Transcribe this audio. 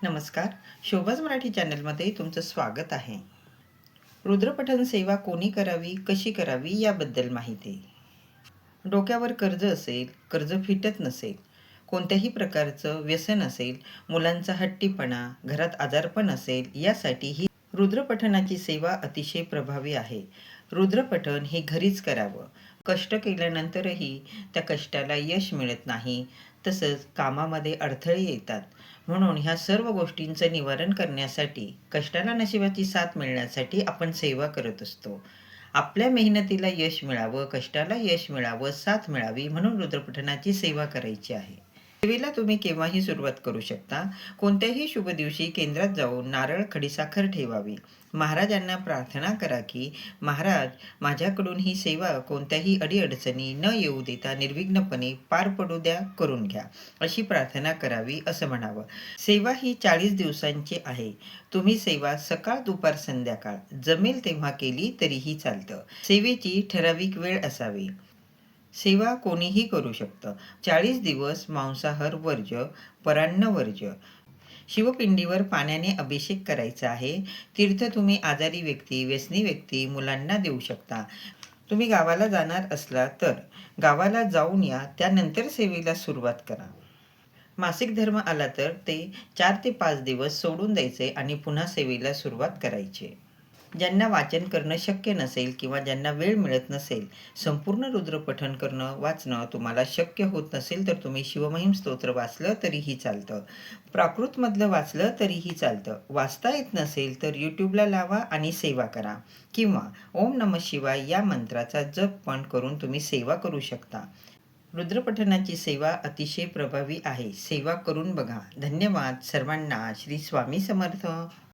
नमस्कार. शोभाज मराठी चॅनलमध्ये तुमचं स्वागत आहे. रुद्रपठण सेवा कोणी करावी, कशी करावी याबद्दल माहिती. डोक्यावर कर्ज असेल, कर्ज फिटत नसेल, कोणत्याही प्रकारचं व्यसन असेल, मुलांचा हट्टीपणा, घरात आजारपण असेल, यासाठी ही रुद्रपठणाची सेवा अतिशय प्रभावी आहे. रुद्रपठण हे घरीच करावं. कष्ट केल्यानंतरही त्या कष्टाला यश मिळत नाही. तसंच कामामध्ये अडथळे येतात. म्हणून ह्या सर्व गोष्टींचं निवारण करण्यासाठी, कष्टाला नशिबाची साथ मिळण्यासाठी आपण सेवा करत असतो. आपल्या मेहनतीला यश मिळावं, कष्टाला यश मिळावं, साथ मिळावी म्हणून रुद्रपठणाची सेवा करायची आहे. सेवेला तुम्ही केव्हाही सुरुवात करू शकता. कोणत्याही शुभ दिवशी केंद्रात जाऊन नारळ, खडीसाखर ठेवावी. महाराजांना प्रार्थना करा की महाराज, माझ्याकडून ही सेवा कोणत्याही अडीअडचणी न येऊ देता निर्विघ्नपणे पार पडू द्या, करून घ्या, अशी प्रार्थना करावी असं म्हणावं. सेवा ही 40 दिवसांची आहे. तुम्ही सेवा सकाळ, दुपार, संध्याकाळ जमेल तेव्हा केली तरीही चालतं. सेवेची ठराविक वेळ असावी. सेवा कोणीही करू शकतं. 40 दिवस मांसाहार वर्ज्य, परान्न वर्ज्य. शिवपिंडीवर पाण्याने अभिषेक करायचा आहे. तीर्थ तुम्ही आजारी व्यक्ती, व्यसनी व्यक्ती, मुलांना देऊ शकता. तुम्ही गावाला जाणार असला तर गावाला जाऊन या, त्यानंतर सेवेला सुरुवात करा. मासिक धर्म आला तर ते 4 ते 5 दिवस सोडून द्यायचे आणि पुन्हा सेवेला सुरुवात करायची. ज्यांना वाचन करणं शक्य नसेल किंवा ज्यांना वेळ मिळत नसेल, संपूर्ण रुद्रपठण करणं, वाचणं तुम्हाला शक्य होत नसेल तर तुम्ही शिवमहिम स्तोत्र वाचलं तरीही चालतं. प्राकृतमधलं वाचलं तरीही चालतं. वाचता येत नसेल तर यूट्यूबला लावा आणि सेवा करा, किंवा ओम नमः शिवाय या मंत्राचा जप पण करून तुम्ही सेवा करू शकता. रुद्रपठणाची सेवा अतिशय प्रभावी आहे. सेवा करून बघा. धन्यवाद सर्वांना. श्री स्वामी समर्थ.